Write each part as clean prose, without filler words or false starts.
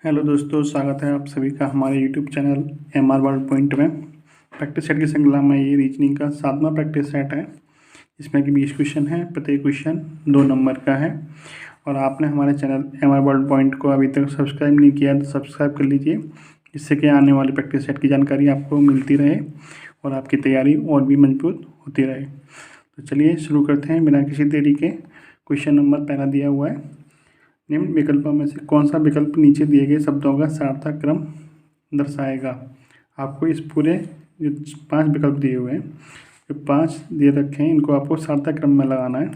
Hello दोस्तों, स्वागत है आप सभी का हमारे YouTube channel MR world point में। प्रैक्टिस सेट की श्रृंखला में ये रीजनिंग का 7वां प्रैक्टिस सेट है। इसमें कि 20 क्वेश्चन है, प्रत्येक क्वेश्चन 2 नंबर का है। और आपने हमारे चैनल MR वर्ल्ड पॉइंट को अभी तक सब्सक्राइब नहीं किया तो सब्सक्राइब कर लीजिए, जिससे कि आने वाली प्रैक्टिस सेट की जानकारी आपको मिलती रहे और आपकी तैयारी और भी मजबूत होती रहे। तो चलिए शुरू करते हैं बिना किसी देरी के। क्वेश्चन नंबर पहला दिया हुआ है, निम्न विकल्पों में से कौन सा विकल्प नीचे दिए गए शब्दों का सार्थक क्रम दर्शाएगा। आपको इस पूरे जो 5 विकल्प दिए हुए हैं, जो 5 दिए रखे हैं, इनको आपको सार्थक क्रम में लगाना है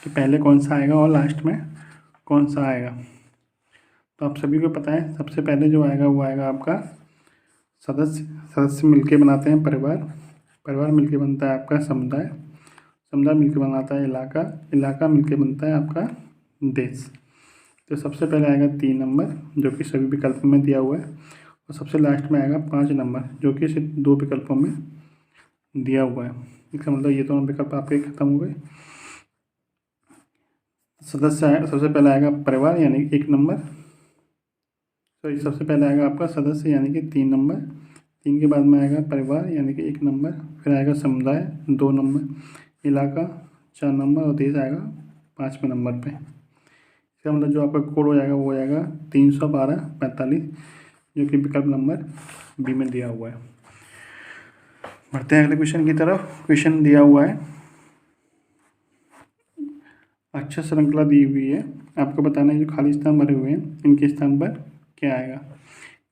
कि पहले कौन सा आएगा और लास्ट में कौन सा आएगा। तो आप सभी को पता है, सबसे पहले जो आएगा वो आएगा आपका सदस्य। सदस्य मिलके बनाते हैं परिवार, परिवार मिलके बनता है आपका समुदाय, समुदाय मिलके बनाता है इलाका, इलाका मिलके बनता है आपका देश। तो सबसे पहले आएगा 3 नंबर, जो कि सभी विकल्पों में दिया हुआ है, और सबसे लास्ट में आएगा 5 नंबर, जो कि सिर्फ 2 विकल्पों में दिया हुआ है। इसका मतलब ये दोनों विकल्प आपके खत्म हो गए। सदस्य आएगा, सबसे पहले आएगा परिवार यानी 1 नंबर, तो सबसे पहले आएगा आपका सदस्य यानी कि 3 नंबर, 3 के बाद में आएगा परिवार यानी कि 1 नंबर, फिर आएगा समुदाय 2 नंबर, इलाका 4 नंबर और देश आएगा 5वें नंबर पे। इसका मतलब जो आपका कोड हो जाएगा वो हो जाएगा 312-45, जो कि विकल्प नंबर बी में दिया हुआ है। बढ़ते हैं अगले क्वेश्चन की तरफ। क्वेश्चन दिया हुआ है, अक्षर श्रृंखला दी हुई है, आपको बताना है जो खाली स्थान भरे हुए हैं इनके स्थान पर क्या आएगा।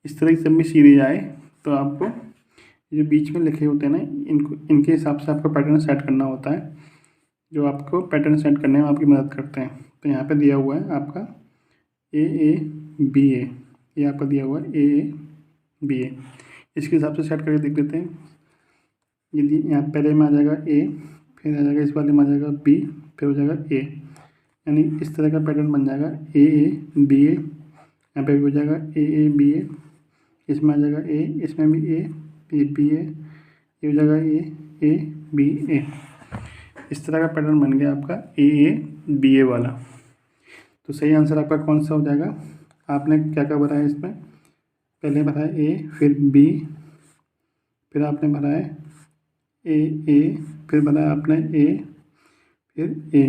इस तरह की जब भी सीरीज आए तो आपको जो बीच में लिखे होते हैं ना, इनके हिसाब से आपको पैटर्न सेट करना होता है, जो आपको पैटर्न सेट करने में आपकी मदद करते हैं। तो यहाँ पे दिया हुआ है आपका AABA, ये आपका दिया हुआ है AABA। इसके हिसाब से सेट करके देख लेते हैं। यदि यहाँ पहले में आ जाएगा A, फिर आ जाएगा इस वाले में आ जाएगा B, फिर हो जाएगा A, यानी इस तरह का पैटर्न बन जाएगा AABA। यहाँ पे भी हो जाएगा AABA, इसमें आ जाएगा A, इसमें भी A, BA, ये हो जाएगा AABA। इस तरह का पैटर्न बन गया आपका AABA वाला। तो सही आंसर आपका कौन सा हो जाएगा। आपने क्या क्या भरा है इसमें, पहले भरा है A, फिर B, फिर आपने भरा है A, फिर भरा है आपने A, फिर A,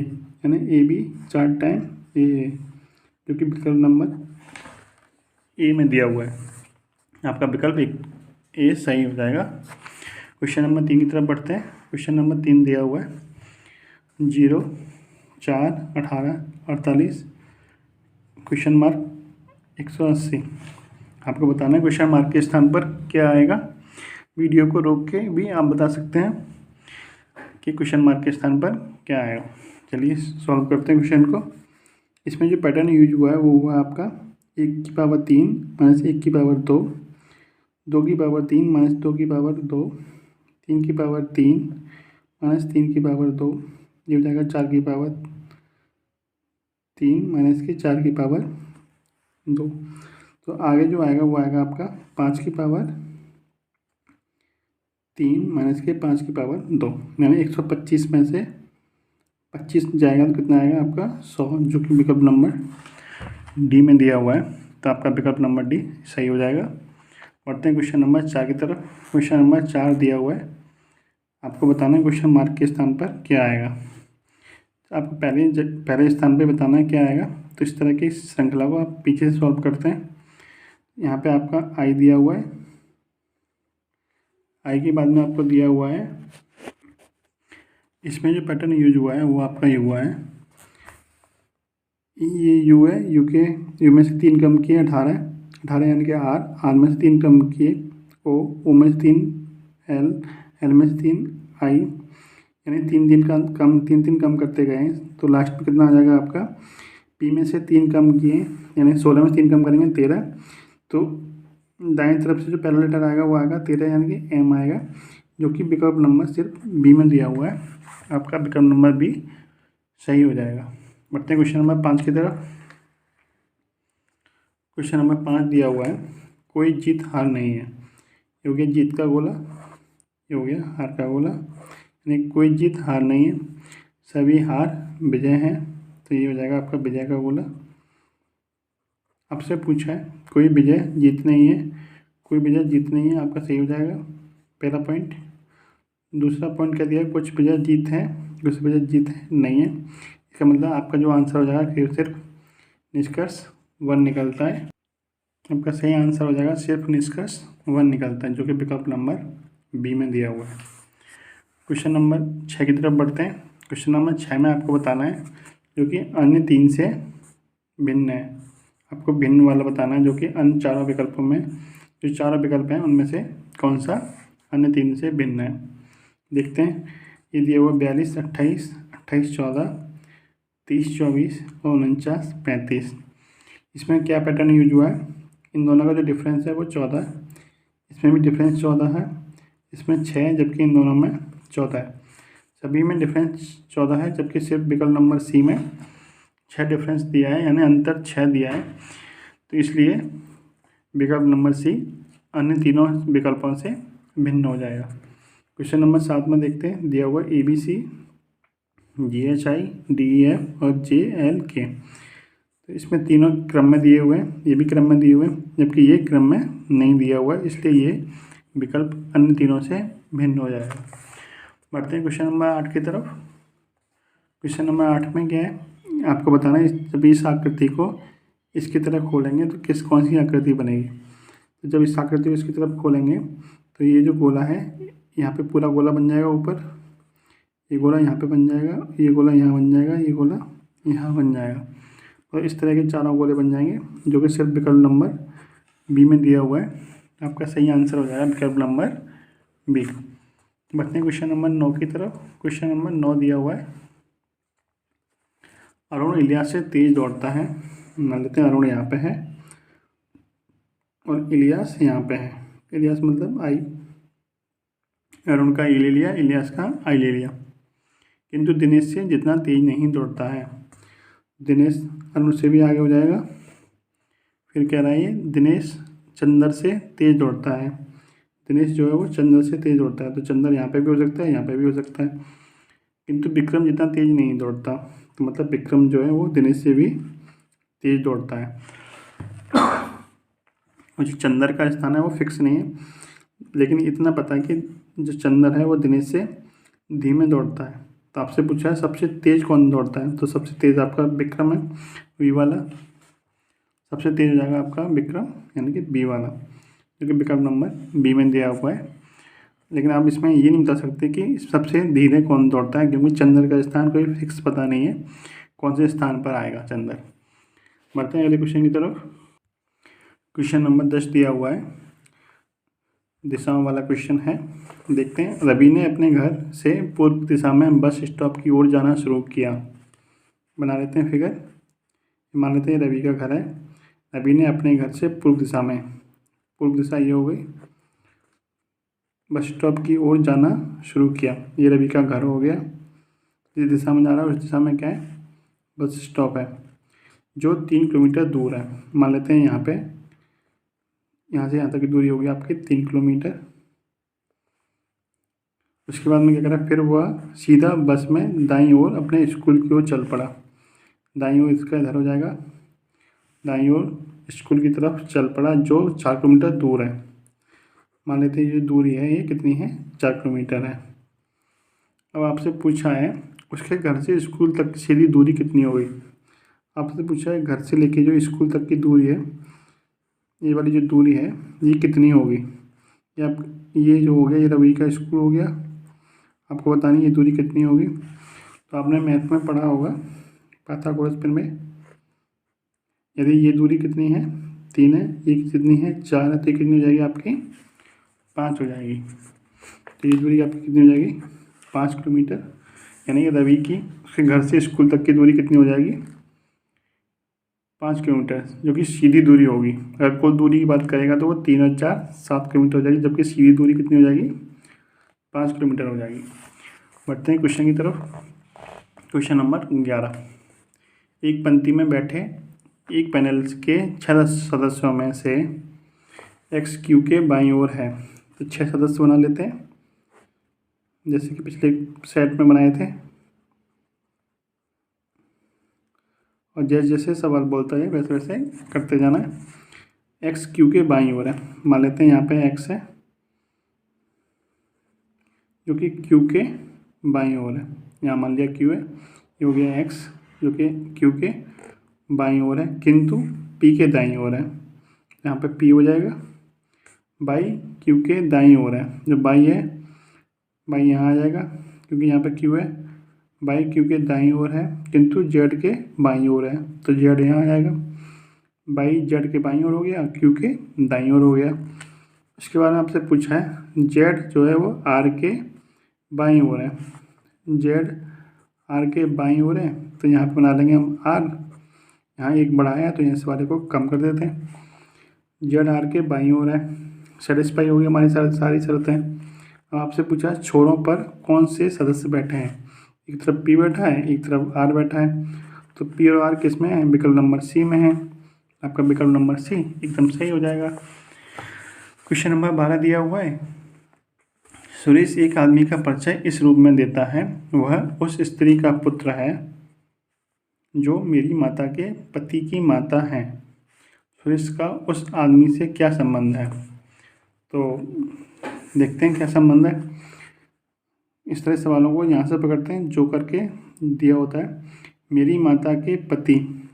यानी AB 4 टाइम A, जो कि विकल्प नंबर A में दिया हुआ है। आपका विकल्प A सही हो जाएगा। क्वेश्चन नंबर 3 की तरफ बढ़ते हैं। क्वेश्चन नंबर 3 दिया हुआ है, 0, 4, 18, 48, क्वेश्चन मार्क 180। आपको बताना है क्वेश्चन मार्क के स्थान पर क्या आएगा। वीडियो को रोक के भी आप बता सकते हैं कि क्वेश्चन मार्क के स्थान पर क्या आएगा। चलिए सॉल्व करते हैं क्वेश्चन को। इसमें जो पैटर्न यूज हुआ है वो हुआ आपका 1 की पावर 3 माइनस 1 की पावर 2, 2 की पावर 3 माइनस 2 की पावर 2, 3 की पावर 3 माइनस 3 की पावर 2, ये हो जाएगा 4 की पावर 3 माइनस के 4 की पावर 2। तो आगे जो आएगा वो आएगा आपका 5 की पावर 3 माइनस के 5 की पावर 2, यानी 125 में से 25 जाएगा तो कितना आएगा आपका 100, जो कि विकल्प नंबर डी में दिया हुआ है। तो आपका विकल्प नंबर डी सही हो जाएगा। बढ़ते हैं क्वेश्चन नंबर 4 की तरफ। क्वेश्चन नंबर 4 दिया हुआ है, आपको बताना है क्वेश्चन मार्क के स्थान पर क्या आएगा। आपको पहले स्थान पे बताना है क्या आएगा। तो इस तरह की श्रृंखला को आप पीछे से सॉल्व करते हैं। यहाँ पे आपका आई दिया हुआ है, आई के बाद में आपको दिया हुआ है, इसमें जो पैटर्न यूज हुआ है वो आपका यू हुआ है, ये यू है, यू में से 3 कम किए 18, 18 यानी कि आर में से 3 कम किए ओ में से 3 एल में से 3 आई, यानी 3 कम करते गए। तो लास्ट में कितना आ जाएगा आपका, पी में से 3 कम किए, यानी 16 में से 3 कम करेंगे 13। तो दाएं तरफ से जो पहला लेटर आएगा वो आएगा 13, यानी कि एम आएगा, जो कि विकल्प नंबर सिर्फ बी में दिया हुआ है। आपका विकल्प नंबर बी सही हो जाएगा। बढ़ते हैं क्वेश्चन नंबर 5 की तरफ। क्वेश्चन नंबर 5 दिया हुआ है, कोई जीत हार नहीं है। ये हो गया जीत का गोला, ये हो गया हार का गोला, यानी कोई जीत हार नहीं है, सभी हार विजय हैं। तो ये हो जाएगा आपका विजय का गोला। आपसे पूछा है कोई विजय जीत नहीं है, कोई विजय जीत नहीं है, आपका सही हो जाएगा पहला पॉइंट। दूसरा पॉइंट क्या दिया है, कुछ विजय जीत है, कुछ विजय जीत नहीं है। इसका मतलब आपका जो आंसर हो जाएगा सिर्फ निष्कर्ष 1 निकलता है। आपका सही आंसर हो जाएगा सिर्फ निष्कर्ष 1 निकलता है, जो कि विकल्प नंबर बी में दिया हुआ है। क्वेश्चन नंबर 6 की तरफ बढ़ते हैं। क्वेश्चन नंबर 6 में आपको बताना है जो कि अन्य 3 से भिन्न है। आपको भिन्न वाला बताना है जो कि अन्य चारों विकल्पों में, जो चारों विकल्प हैं उनमें से कौन सा अन्य 3 से भिन्न है। देखते हैं, ये दिया हुआ 42, 28, 28, 14, 30, 24 और 49, 35। इसमें क्या पैटर्न यूज हुआ है, इन दोनों का जो डिफरेंस है वो 14 है, इसमें भी डिफरेंस 14 है, इसमें 6 है जबकि इन दोनों में 14 है। सभी में डिफरेंस 14 है जबकि सिर्फ विकल्प नंबर सी में 6 डिफरेंस दिया है, यानी अंतर 6 दिया है। तो इसलिए विकल्प नंबर सी अन्य तीनों विकल्पों से भिन्न हो जाएगा। क्वेश्चन नंबर 7 में देखते हैं, दिया हुआ ABC, GHI, DEF और JLK। तो इसमें तीनों क्रम में दिए हुए हैं, ये भी क्रम में दिए हुए हैं जबकि ये क्रम में नहीं दिया हुआ है, इसलिए ये विकल्प अन्य तीनों से भिन्न हो जाएगा। बढ़ते हैं क्वेश्चन नंबर 8 की तरफ। क्वेश्चन नंबर 8 में क्या है, आपको बताना है जब इस आकृति को इसकी तरफ खोलेंगे तो कौन सी आकृति बनेगी। तो जब इस आकृति को इसकी तरफ खोलेंगे तो ये जो गोला है यहाँ पे पूरा गोला बन जाएगा ऊपर, ये गोला यहाँ पे बन जाएगा, ये गोला यहाँ बन जाएगा, ये गोला यहाँ बन जाएगा। तो इस तरह के चारों गोले बन जाएंगे जो कि सिर्फ विकल्प नंबर बी में दिया हुआ है। आपका सही आंसर हो जाएगा विकल्प नंबर बी। बढ़ते हैं क्वेश्चन नंबर 9 की तरफ। क्वेश्चन नंबर 9 दिया हुआ है, अरुण इलियास से तेज दौड़ता है। मान लेते हैं अरुण यहाँ पे है और इलियास यहाँ पे है। इलियास मतलब आई, अरुण का ई ले लिया, इलियास का आई ले लिया, किंतु दिनेश से जितना तेज नहीं दौड़ता है। दिनेश अरुण से भी आगे हो जाएगा। फिर कह रहा है ये दिनेश चंदर से तेज दौड़ता है। दिनेश जो है वो चंदर से तेज दौड़ता है, तो चंदर यहाँ पे भी हो सकता है, यहाँ पे भी हो सकता है, किंतु विक्रम जितना तेज नहीं दौड़ता। तो मतलब विक्रम जो है वो दिनेश से भी तेज दौड़ता है। और जो चंदर का स्थान है वो फिक्स नहीं है, लेकिन इतना पता है कि जो चंदर है वो दिनेश से धीमे दौड़ता है। तो आपसे पूछा है सबसे तेज कौन दौड़ता है, तो सबसे तेज आपका विक्रम है, वी वाला। सबसे तेज हो जाएगा आपका विक्रम, यानी कि बी वाला, जो कि विकल्प नंबर बी में दिया हुआ है। लेकिन आप इसमें ये नहीं बता सकते कि सबसे धीरे कौन दौड़ता है, क्योंकि चंद्र का स्थान कोई फिक्स पता नहीं है कौन से स्थान पर आएगा चंद्र। बढ़ते हैं अगले क्वेश्चन की तरफ। क्वेश्चन नंबर 10 दिया हुआ है, दिशाओं वाला क्वेश्चन है। देखते हैं, रवि ने अपने घर से पूर्व दिशा में बस स्टॉप की ओर जाना शुरू किया। बना लेते हैं फिगर। मान लेते हैं रवि का घर है, रवि ने अपने घर से पूर्व दिशा में, पूर्व दिशा ये हो गई, बस स्टॉप की ओर जाना शुरू किया। ये रवि का घर हो गया, जिस दिशा में जा रहा है उस दिशा में क्या है, बस स्टॉप है जो 3 किलोमीटर दूर है। मान लेते हैं यहाँ पे, यहाँ से यहाँ तक की दूरी होगी आपकी 3 किलोमीटर। उसके बाद में क्या करा, फिर वह सीधा बस में दाईं ओर अपने स्कूल की ओर चल पड़ा। दाईं ओर इसका इधर हो जाएगा, दाईं ओर स्कूल की तरफ चल पड़ा जो 4 किलोमीटर दूर है। मान लेते हैं ये दूरी है, ये कितनी है, 4 किलोमीटर है। अब आपसे पूछा है उसके घर से स्कूल तक की सीधी दूरी कितनी होगी। आपसे पूछा है घर से लेके जो स्कूल तक की दूरी है, ये वाली जो दूरी है ये कितनी होगी। ये जो हो गया ये रवि का स्कूल हो गया, आपको बतानी ये दूरी कितनी होगी। तो आपने मैथ में पढ़ा होगा पाइथागोरस में, यदि ये दूरी कितनी है 3 है, ये कितनी है 4 है, तो कितनी हो जाएगी आपकी 5 हो जाएगी। तो ये दूरी आपकी कितनी हो जाएगी 5 किलोमीटर, यानी कि रवि की उसके घर से स्कूल तक की दूरी कितनी हो जाएगी 5 किलोमीटर, जो कि सीधी दूरी होगी। अगर कुल दूरी की बात करेगा तो वो 3 और 4 7 किलोमीटर हो जाएगी, जबकि सीधी दूरी कितनी हो जाएगी 5 किलोमीटर हो जाएगी। बढ़ते हैं क्वेश्चन की तरफ। क्वेश्चन नंबर 11, एक पंक्ति में बैठे एक पैनल के 6 सदस्यों में से एक्स क्यू के बाईं ओर है। तो 6 सदस्य बना लेते हैं जैसे कि पिछले सेट में बनाए थे, और जैसे जैसे सवाल बोलता है वैसे वैसे करते जाना है। एक्स क्यू के बाईं ओर है, मान लेते हैं यहाँ पे एक्स है जो कि क्यू के बाईं ओर है। यहाँ मान लिया क्यू है, ये हो गया एक्स जो कि क्यू के बाईं ओर है, किंतु पी के दाईं ओर है। यहाँ पे पी हो जाएगा, बाई क्यू के दाईं ओर है। जो बाई है, बाई यहाँ आ जाएगा क्योंकि यहाँ पे क्यू है, बाई क्यू के दाईं ओर है किंतु जेड के बाईं ओर है, तो जेड यहाँ आ जाएगा। बाई जेड के बाईं ओर हो गया, क्यू के दाईं ओर हो गया। इसके बाद में आपसे पूछा है जेड जो है वो आर के बाईं ओर है, जेड आर के बाईं ओर है, तो यहाँ पे बना लेंगे हम आर, यहाँ एक बड़ा है तो यहाँ इस वाले को कम कर देते हैं। जेड आर के बाईं ओर है, सेटिस्फाई हो गई हमारी सारी शर्तें। अब आपसे पूछा छोरों पर कौन से सदस्य बैठे हैं, एक तरफ पी बैठा है एक तरफ आर बैठा है, तो पी और आर किस में है, विकल्प नंबर सी में है। आपका विकल्प नंबर सी एकदम सही हो जाएगा। क्वेश्चन नंबर 12 दिया हुआ है, सुरेश एक आदमी का परिचय इस रूप में देता है, वह उस स्त्री का पुत्र है जो मेरी माता के पति की माता है। सुरेश का उस आदमी से क्या संबंध है, तो देखते हैं क्या संबंध है। इस तरह सवालों को यहाँ से पकड़ते हैं, जो करके दिया होता है मेरी माता के पति,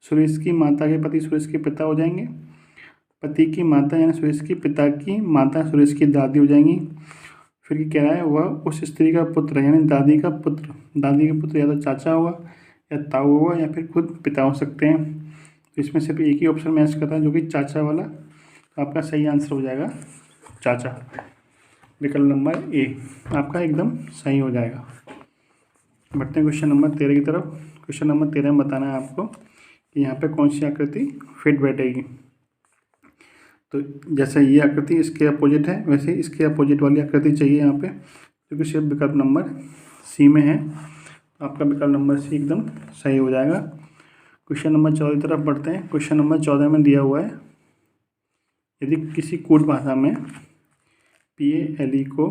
सुरेश की माता के पति सुरेश के पिता हो जाएंगे, पति की माता यानी सुरेश की पिता की माता सुरेश की दादी हो जाएंगी। फिर कह रहा है वह उस स्त्री का पुत्र है, यानी दादी का पुत्र, दादी का पुत्र या तो चाचा होगा या ताऊ होगा या फिर खुद पिता हो सकते हैं। तो इसमें सिर्फ एक ही ऑप्शन मैच कर रहा है जो कि चाचा वाला, तो आपका सही आंसर हो जाएगा चाचा, विकल्प नंबर ए आपका एकदम सही हो जाएगा। बढ़ते हैं क्वेश्चन नंबर 13 की तरफ। क्वेश्चन नंबर 13 में बताना है आपको कि यहाँ पे कौन सी आकृति फिट बैठेगी। तो जैसे ये आकृति इसके अपोजिट है, वैसे इसके अपोजिट वाली आकृति चाहिए यहाँ पे, क्योंकि सिर्फ विकल्प नंबर सी में है। आपका विकल्प नंबर सी एकदम सही हो जाएगा। क्वेश्चन नंबर 14 की तरफ बढ़ते हैं। क्वेश्चन नंबर 14 में दिया हुआ है यदि किसी कूट भाषा में PALE को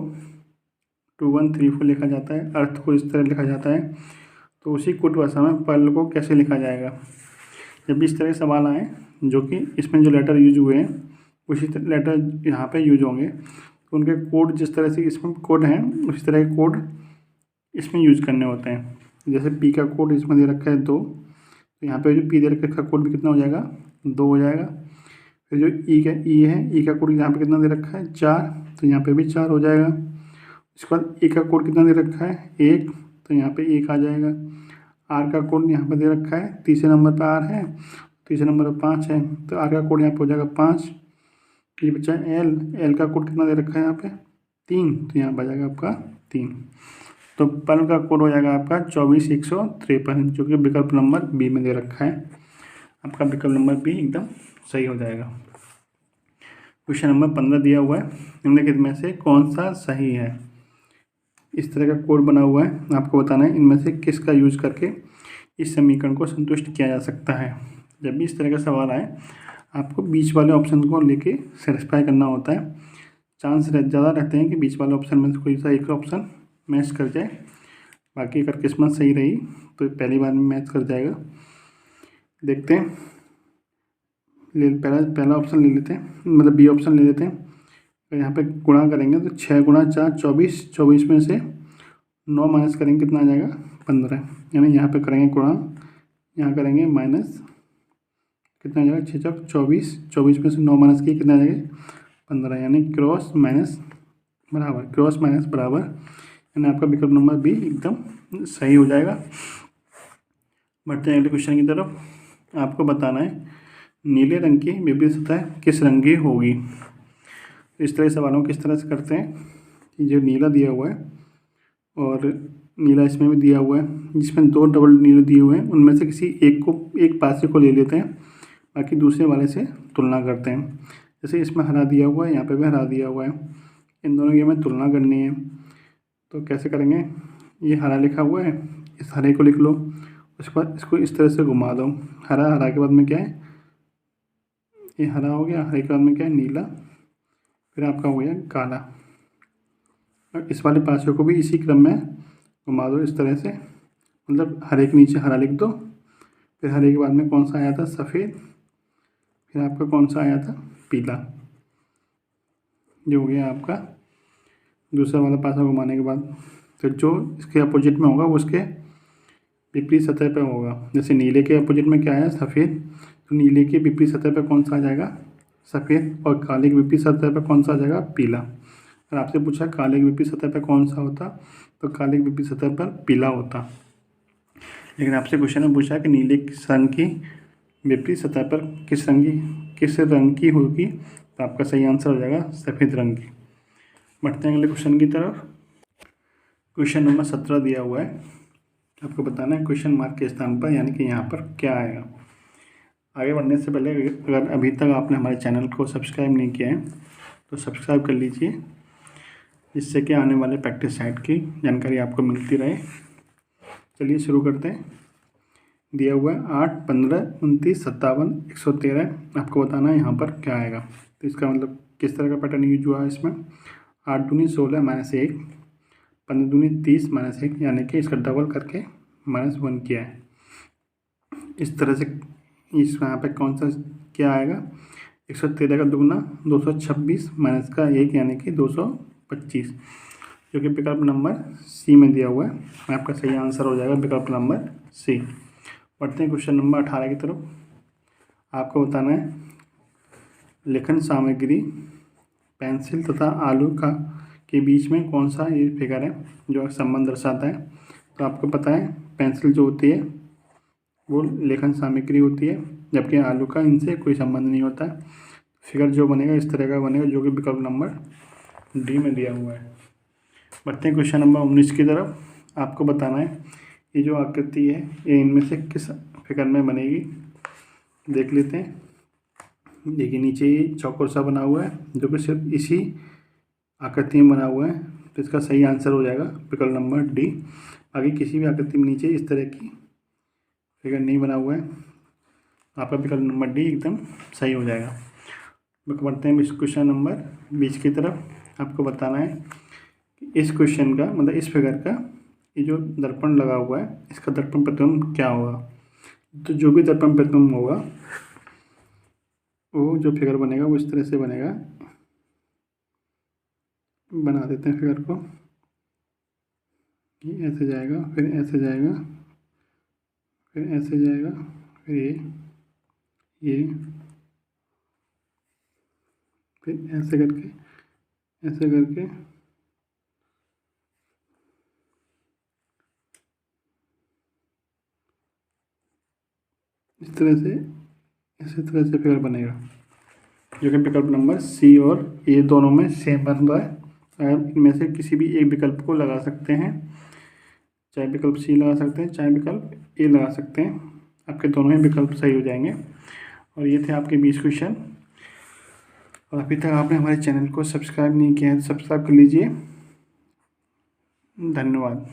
2134 लिखा जाता है, अर्थ को इस तरह लिखा जाता है, तो उसी कूट भाषा में पर्ल को कैसे लिखा जाएगा। जब भी इस तरह के सवाल आए जो कि इसमें जो लेटर यूज हुए हैं उसी लेटर यहाँ पे यूज होंगे, तो उनके कोड जिस तरह से इसमें कोड हैं उसी तरह के कोड इसमें यूज करने होते हैं। जैसे पी का कोड इसमें दे रखा है 2, तो यहाँ पे जो पी दे रखा है कोड भी कितना हो जाएगा 2 हो जाएगा। फिर जो ई का कोड यहाँ पे कितना दे रखा है 4, तो यहाँ पे भी 4 हो जाएगा। उसके बाद ए का कोड कितना दे रखा है 1, तो यहाँ पे 1 आ जाएगा। आर का कोड यहाँ पे दे रखा है, तीसरे नंबर पर आर है, तीसरे नंबर पर 5 है, तो आर का कोड यहाँ पे हो जाएगा 5। ये बच्चा एल का कोड कितना दे रखा है यहाँ पे 3, तो यहाँ पर आ जाएगा आपका 3। तो पर्ल का कोड हो जाएगा आपका 24153, जो कि विकल्प नंबर बी में दे रखा है। आपका विकल्प नंबर बी एकदम सही हो जाएगा। क्वेश्चन नंबर 15 दिया हुआ है, निम्नलिखित में से कौन सा सही है। इस तरह का कोड बना हुआ है, आपको बताना है इनमें से किसका यूज करके इस समीकरण को संतुष्ट किया जा सकता है। जब भी इस तरह का सवाल आए आपको बीच वाले ऑप्शन को लेके सेटिस्फाई करना होता है। चांस ज़्यादा रहते हैं कि बीच वाले ऑप्शन में से कोई सा एक ऑप्शन मैच कर जाए, बाकी अगर किस्मत सही रही तो पहली बार में मैच कर जाएगा। देखते हैं, पहला ऑप्शन ले लेते हैं, मतलब बी ऑप्शन ले लेते हैं। तो यहाँ पे गुणा करेंगे तो 6 × 4 24, 24 में से 9 माइनस करेंगे कितना आ जाएगा 15, यानी यहाँ पे करेंगे गुणा, यहाँ करेंगे माइनस, कितना आ जाएगा 6 × 24, 24 में से 9 माइनस किए कितना आ जाएगा 15, यानी क्रॉस माइनस बराबर, यानी आपका विकल्प नंबर बी एकदम सही हो जाएगा। बढ़ते हैं अगले क्वेश्चन की तरफ। आपको बताना है नीले रंग की विपरीत सतह किस रंग की होगी। इस तरह सवालों किस तरह से करते हैं कि जो नीला दिया हुआ है और नीला इसमें भी दिया हुआ है, जिसमें 2 डबल नीले दिए हुए हैं, उनमें से किसी एक पासे को ले लेते हैं, बाकी दूसरे वाले से तुलना करते हैं। जैसे इसमें हरा दिया हुआ है, यहाँ पे भी हरा दिया हुआ है, इन दोनों की हमें तुलना करनी है। तो कैसे करेंगे, ये हरा लिखा हुआ है, इस हरे को लिख लो, उसके बाद इसको इस तरह से घुमा दो। हरा के बाद में क्या है, ये हरा हो गया, हरे के बाद में क्या है नीला, फिर आपका हो गया काला। और इस वाले पासे को भी इसी क्रम में घुमा दो इस तरह से, मतलब हरे के नीचे हरा लिख दो, फिर हरे के बाद में कौन सा आया था, सफ़ेद, फिर आपका कौन सा आया था, पीला। ये हो गया आपका दूसरा वाला पासा घुमाने के बाद। तो जो इसके अपोजिट में होगा वो उसके विपरीत सतह पर होगा। जैसे नीले के अपोजिट में क्या है, सफ़ेद, तो नीले के विपरीत सतह पर कौन सा आ जाएगा, सफ़ेद, और काले के विपरीत सतह पर कौन सा आ जाएगा, पीला। अगर आपसे पूछा काले के विपरीत सतह पर कौन सा होता, तो काले के विपरीत सतह पर पीला होता। लेकिन आपसे क्वेश्चन में पूछा कि नीले रंग की विपरीत सतह पर किस रंग की होगी, तो आपका सही आंसर हो जाएगा सफ़ेद रंग की। बढ़ते हैं अगले क्वेश्चन की तरफ। क्वेश्चन नंबर 17 दिया हुआ है, आपको बताना है क्वेश्चन मार्क के स्थान पर, यानी कि यहाँ पर क्या आएगा। आगे बढ़ने से पहले अगर अभी तक आपने हमारे चैनल को सब्सक्राइब नहीं किया है तो सब्सक्राइब कर लीजिए, जिससे कि आने वाले प्रैक्टिस सेट की जानकारी आपको मिलती रहे। चलिए शुरू करते हैं। दिया हुआ है 8, 15, 29, 57, 113। आपको बताना है यहाँ पर क्या आएगा। तो इसका मतलब किस तरह का पैटर्न यूज हुआ है इसमें। 8 दूनी 16 -1, 15 दूनी 30 -1, यानी कि इसका डबल करके -1 किया है। इस तरह से इस यहाँ पे कौन सा क्या आएगा, 113 का दुगना 226 माइनस का 1, यानी कि 225, जो कि विकल्प नंबर सी में दिया हुआ है। आपका सही आंसर हो जाएगा विकल्प नंबर सी। बढ़ते हैं क्वेश्चन नंबर 18 की तरफ। आपको बताना है लेखन सामग्री पेंसिल तथा आलू के बीच में कौन सा ये फिगर है जो संबंध दर्शाता है। तो आपको पता है पेंसिल जो होती है वो लेखन सामग्री होती है, जबकि आलू का इनसे कोई संबंध नहीं होता है। फिगर जो बनेगा इस तरह का बनेगा, जो कि विकल्प नंबर डी में दिया हुआ है। बढ़ते हैं क्वेश्चन नंबर 19 की तरफ। आपको बताना है ये जो आकृति है ये इनमें से किस फिगर में बनेगी। देख लेते हैं। देखिए नीचे ये चौकोर सा बना हुआ है जो कि सिर्फ इसी आकृति में बना हुआ है, तो इसका सही आंसर हो जाएगा विकल्प नंबर डी। आगे किसी भी आकृति में नीचे इस तरह की फिगर नहीं बना हुआ है, आपका विकल्प नंबर डी एकदम सही हो जाएगा। बढ़ते हैं क्वेश्चन नंबर 20 की तरफ। आपको बताना है कि इस क्वेश्चन का मतलब इस फिगर का ये जो दर्पण लगा हुआ है इसका दर्पण प्रतिबिंब क्या होगा। तो जो भी दर्पण प्रतिबिंब होगा वो जो फिगर बनेगा वो इस तरह से बनेगा। बना देते हैं फिगर को। ये ऐसे जाएगा, फिर ऐसे जाएगा, फिर ऐसे जाएगा, फिर ये फिर ऐसे करके इस तरह से फिगर बनेगा, जो कि विकल्प नंबर सी और ए दोनों में सेम बन रहा है। अगर इनमें से किसी भी एक विकल्प को लगा सकते हैं, चाहे विकल्प सी लगा सकते हैं चाहे विकल्प ए लगा सकते हैं, आपके दोनों ही विकल्प सही हो जाएंगे। और ये थे आपके 20 क्वेश्चन। और अभी तक आपने हमारे चैनल को सब्सक्राइब नहीं किया है तो सब्सक्राइब कर लीजिए। धन्यवाद।